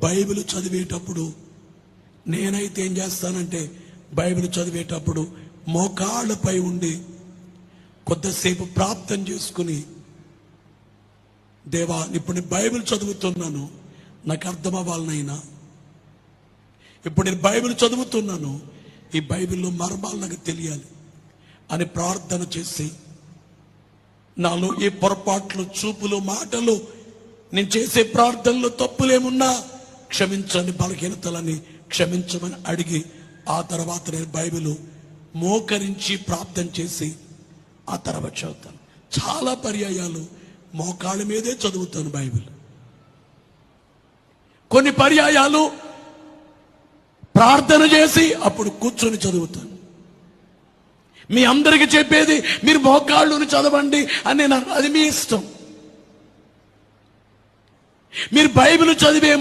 Bible చదివేటప్పుడు నేనైతే ఏం చేస్తానంటే, బైబిల్ చదివేటప్పుడు మోకాళ్ళపై ఉండి కొద్దిసేపు ప్రార్థన చేసుకుని, దేవా ఇప్పుడు నేను బైబిల్ చదువుతున్నాను, నాకు అర్థం అవ్వాలనైనా, ఇప్పుడు నేను బైబిల్ చదువుతున్నాను, ఈ బైబిల్లో మర్మాలు నాకు తెలియాలి అని ప్రార్థన చేసి, నాలో ఏ పొరపాట్లు, చూపులు, మాటలు, నేను చేసే ప్రార్థనలో తప్పులేమున్నా క్షమించని, బలహీనతలని క్షమించమని అడిగి, ఆ తర్వాత నేను బైబిల్ మోకరించి ప్రార్థన చేసి ఆ తర్వాత చదువుతాను. చాలా పర్యాయాలు మోకాళ్ళ మీదే చదువుతాను బైబిల్. కొన్ని పర్యాయాలు ప్రార్థన చేసి అప్పుడు కూర్చొని చదువుతాను. మీ అందరికీ చెప్పేది మీరు మోకాళ్ళుని చదవండి అని నేను, అది మీ ఇష్టం. మీరు బైబిల్ చదివే